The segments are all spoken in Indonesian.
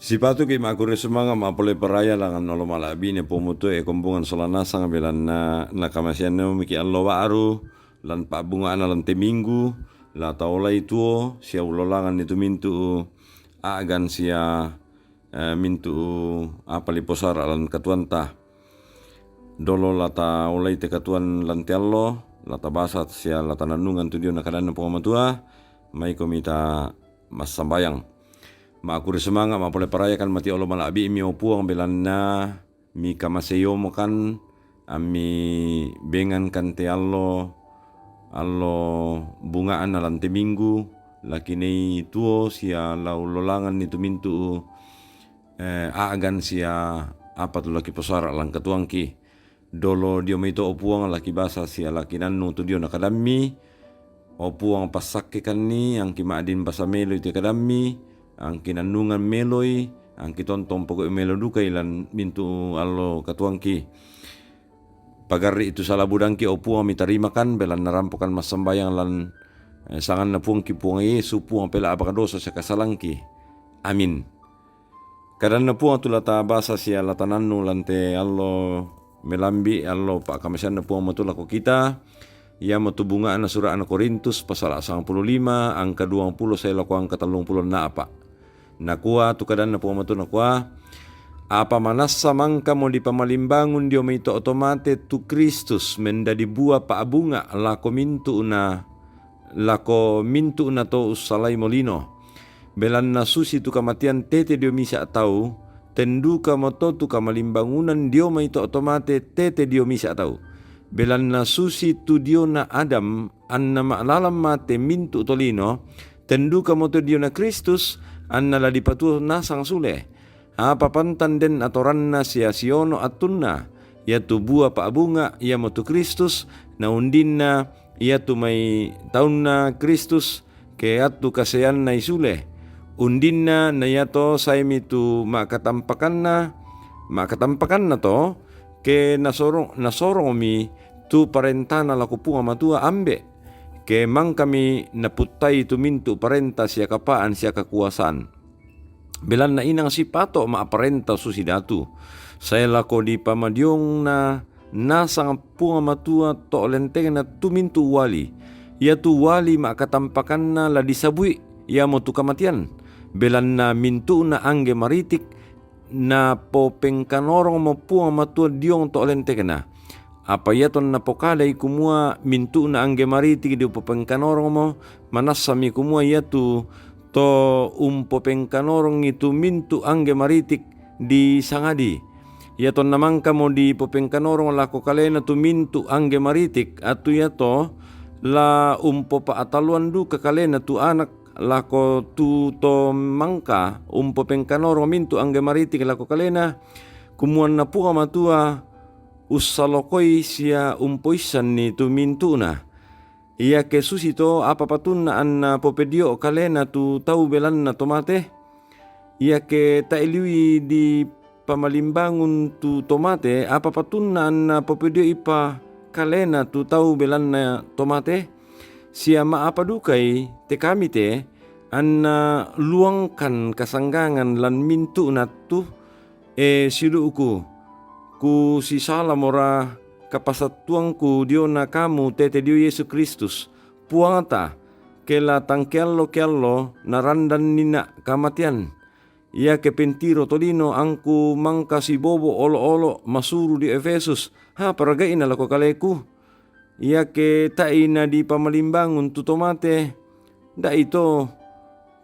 Sipatu ki makure sumanga mapole peraya langan olo malabi ne pomuto e kombungan solana sanga belan na kamasian no miki allo waru lan pa bunga ana lan teminggu la taola itu sia ulolangan itu mintu agan sia mintu apa liposar lan katuanta dolo lata olai te katuan lan tiallo lata basat sia lata nanungan tu dio nakadan po matua mai komita mas sambayang makure semanga mapole parayakan mati olo malabi mi opuang belanna mi kamaseyo mo kan ami bengan kan te allo bungaan na lante minggu lakini tuo sia laulolangan itu mintu agan sia apa tu laki posara lang katuangki dolo dio mito opuang laki basa sia laki nanu tu dio nakadami opuang pasake kan ni ang kimaadin basa melo itu kadami ang kinanungan meloy ang kitontong pokok melo duka ilan mintu allo katuangki pagari itu salah budangki opuang mitarima kan belan narampokan mas sembayang lan sangan na puang ki puang Yesu puang pela apaka dosa sa kasalangki amin kadan na puang tulata basa siya latananu lante allo melambi allo pa kamasan na puang matula ko kita ia matubungaan na suraan na Korintus pasal 15 angka 20 sa ila ko ang 30 na apa nakuha tukadan na puang matula nakuha apa manasa mangka mo di pamalimbangun dio may ito otomate tu Kristus mendadi buah paabunga lako mintu na to usalay molino belan na susi tu kamatian tete dio misa tau tendu ka moto tu kamalimbangunan dio may ito otomate tete dio misa tau belan na susi tu dio na Adam anna maalalam mate mintu tolino tendu ka moto dio na Kristus anna ladipatu nasang sule apa pantan den atoran na siya siono atunna ya tu buah paabunga ya motu Kristus na undin na ya tu may taon na Kristus ke atu kasayan na isule undin na ya to saymi tu makatampakan na to ke nasorong mi tu parentana lakupunga matua ambe ke mang kami naputay tu mintu parenta siya kapaan siya kakuasaan belan na inang si pato maaparenta susidatu saya lako di pamadyong na nasang punga matua to lenteng na tumintu wali ya tu wali makatampakan na ladisabui ya mo tu kamatian belan na mintu na angge maritik na popengkanorong mo punga matua diong to lenteng na apa yaton na pokalay kumua mintu na angge maritik di popengkanorong mo manasami kumua yatu to popengkanorong itu mintu angge maritik di sangadi yaton namang kamo di popengkanorong lako kalena tu mintu angge maritik atu yato la paataluan du kakalena tu anak lako tu to mangka popengkanorong mintu angge maritik lako kalena kumuan na puka matua usalokoi sia poisan ni tu mintu na iya ke susito apa patun na an popedio kalena tu tau belan na tomate iya ke tailiwi di pamalimbangun tu tomate apa patun na an popedio ipa kalena tu tau belan na tomate siama apa dukai te kami te an luangkan kasanggangan lan mintu na tu siluku ku si salamora kapasatuangku dio na kamu tete dio Yesus Kristus puangata kela tangkello narandan nina kamatian ia kepentiro tolino angku mangka si bobo olo masuru di Efesus paragain na lako kaleku ia ke taina di pamalimbangun tutomate da ito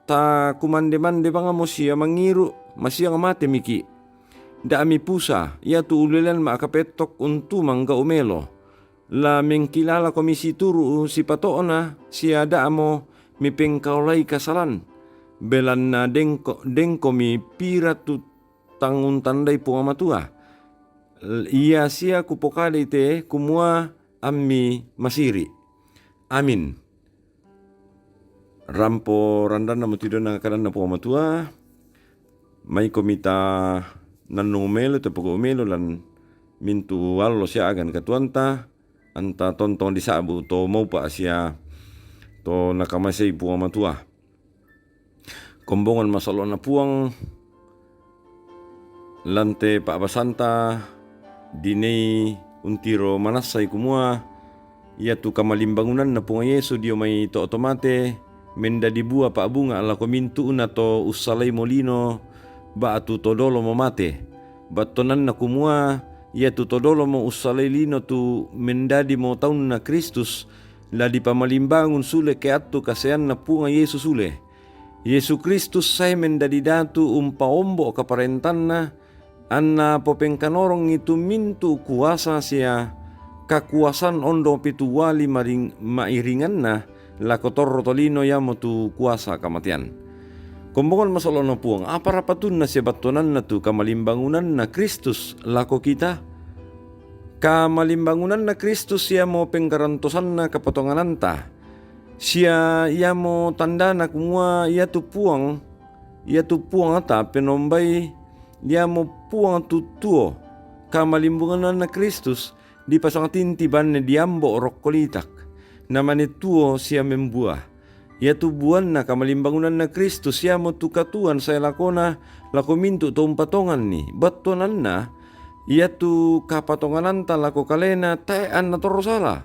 ta kumande-mande banga mo siya mangiru masiyang mate miki da ami pusa ya tu ulelan makapetok untu mangga umelo la mengkilala komisi turu si patoona siya da mo mipengkaulay kasalan belan na dengko mi pira tu tangun tanday pungamatua iya siya kupokali te kumua ami masiri amin rampo randan na mutido na kalan na pungamatua may komita nanu umelo te poko umelo lan mintu wallo siya agan katuanta anta tontong disabu to mau pa siya to nakamasay puang matua kombongan masalo na puang lante pa abasanta dinei untiro manasay kumua ia tu kamalimbangunan na punga Yesu dio may to otomate menda dibua pa abunga ala komintu una to usalay molino ba atu todolo mo mate batonan na kumua ia tu todolo mo usalay lino tu mendadi mo taun na Kristus la di pamalimbangun sule ke atu kasean na punga Yesu sule Yesu Kristus say mendadi datu umpaombo kaparentanna anna popengkanorong itu mintu kuasa sia kakuasan ondo pitu wali mairingan na lakotor tolino yamo tu kuasa kamatian. Kumbongan masalo na puang apa rapatun na siya batonan na tu kamalimbangunan na Kristus lako kita. Kamalimbangunan na Kristus siya mo pengkarantosan na kapotongananta. Siya yamo tanda na kumua iya tu puang ata penombay dia mo puang tutuo kamalimbangunan na Kristus di pasangatin tiban na diambo rokkolitak na manituo siya membuah. Ia tu buan na kamalimbangunan na Kristus siya mo tukatuan sa lakona lakomintu to umpatongan ni batonan na ia tu kapatonganan ta lako kalena tayan na torosala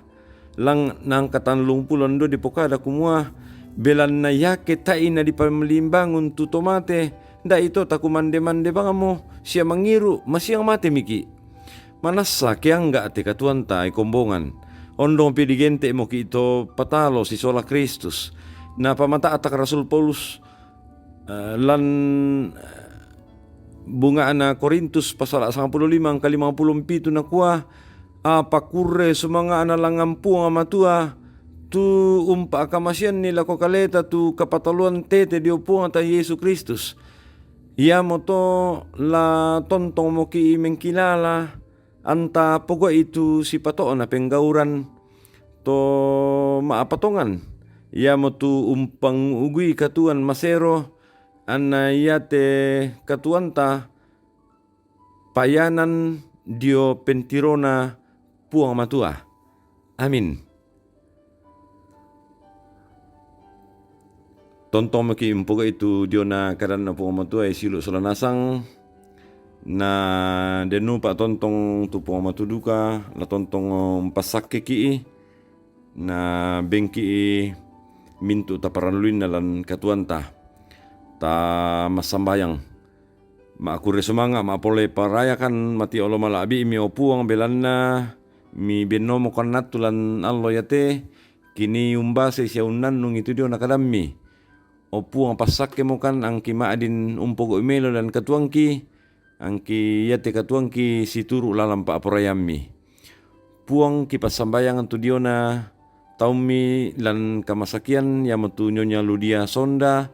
lang nang katanlung pulon do di pokada kumua belan na yake tain na di pamalimbangun tu tomate da ito takumande-mande banga mo siya mangiru masiyang mate miki manasa kaya nga ati katuan ta ay kombongan ondong pidigente mo ki ito patalo si sola Kristus na pamata atak Rasul Paulus lan bunga na Korintus pasal 15 ang 57 na kuha pakure sumanga analangampu nga matua tu umpa akamasyan nila ko kaleta tu kapataluan tete diopo nga ta Yesu Kristus iya mo to la tontong mo ki mengkilala anta pogo itu si patoon na penggauran to maapatongan iya mo tu umpang ugui katuan masero ana yate katuan ta payanan dio pentirona puang matua amin. Tontong maki impoga itu dio na karan na puang matua silu solanasang na denu pa tontong tu puang matuduka la tontong pasakke ki na bengki mintu taparanluin nalan katuan ta masambayang maakure sumanga maapole parayakan mati olo malabi mi opuang belanna mi benomo kanat tulan allo yate kini umbase siya unnannung itu dio nakadammi opuang pasakke mo kan ang kimaadin umpogo imelo dan katuangki angki yate katuangki situru lalam pa aporayammi puang kipasambayangan tu dio na taumi lan kamasakian yamatu nyonya Ludia Sonda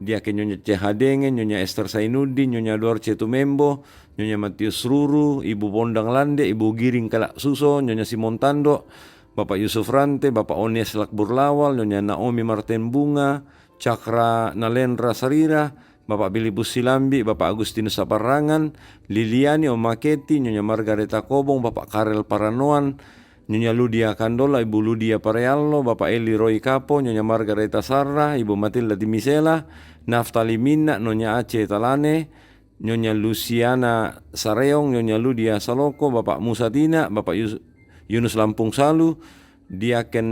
dia ke nyonya Cehadenge, nyonya Esther Sainudi, nyonya Dorce Tumembo, nyonya Matius Ruru, ibu Bondang Lande, ibu Giring Kalak Suso, nyonya Simon Tando, Bapak Yusuf Rante, Bapak Onies Lakbur Lawal, nyonya Naomi Martin Bunga, Cakra Nalendra Sarira, Bapak Billy Busilambi, Bapak Agustinus Saparangan, Liliani Omaketi, nyonya Margareta Kobong, Bapak Karel Paranoan, Nyonya Ludia Kandola, Ibu Ludia Pareallo, Bapak Eli Roy Kapo, Nyonya Margareta Sarra, Ibu Matilda Dimisela, Naftali Minna, Nyonya Aceh Talane, Nyonya Luciana Sareong, Nyonya Ludia Saloko, Bapak Musa Dina, Bapak Yunus Lampung Salu, Diaken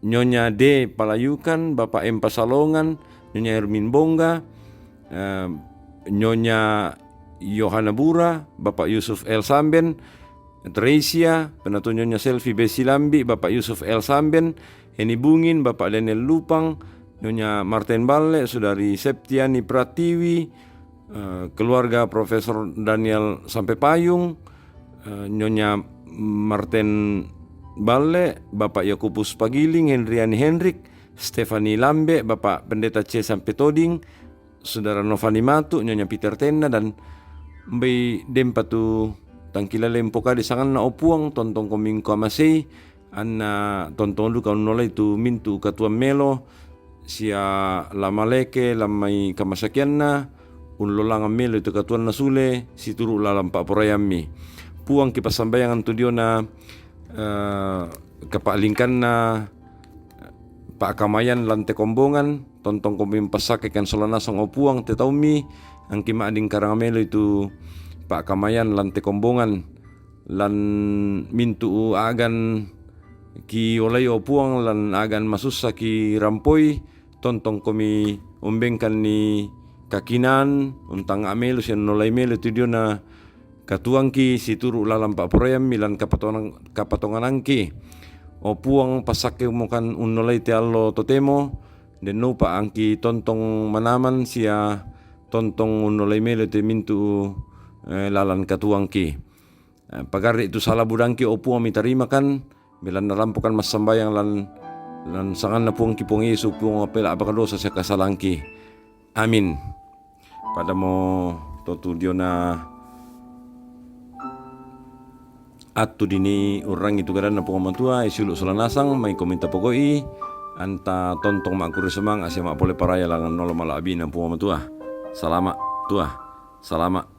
Nyonya D Palayukan, Bapak M Pasalongan, Nyonya Hermin Bongga, Nyonya Yohana Bura, Bapak Yusuf El Samben, Tresia, penatunyonya Selfie Besilambi, Bapak Yusuf El Samben, Heni Bungin, Bapak Daniel Lupang, Nyonya Martin Balle, Saudari Septiani Pratiwi, keluarga Profesor Daniel Sampai Payung, Nyonya Martin Balle, Bapak Yakubus Pagiling, Henriani Hendrik, Stefani Lambe, Bapak Pendeta C. Sampai Toding, Saudara Novani Matu, Nyonya Peter Tenda, dan Mbay Dempatu tangkila lempo ka di sangan na opuang tontong koming kamasay anna tontong lu kaunnola itu mintu katuan melo sia lamaleke lamay kamasakyan na unlolangan melo itu katuan na sule situru lalam pa porayami puang kipasambayangan tu dio na kapalingkan na paakamayan lante kombongan tontong koming pasake kan solanasang opuang tetaumi ang kimaading karangamelo itu Pak Kamayan lan Tekombongan lan mintu agan ki olay opuang lan agan masussa ki rampoi tontong komi umbengkan ni kakinan untang amelo sian nolay melo tu dio na katuang ki si turu lalam Pak Proyam milan kapatongan angki opuang pasake mokan unolay te allo totemo den no pa angki tontong manaman sia tontong unolay melo te mintu lalan katuang ki pagar itu salah budangki opuang mitarima kan milan narampukan mas sambayang lan sangan na puang kipong Yesu puang apela apaka dosa sa kasalangki. Amin. Pada mo totu dio na atu dini orang itu kadang na puang matua isuluk solanasang may kominta pokoi anta tontong makure semang asya mak pole paraya langan nolo malabi na puang matua. Salamat tua. Salamat.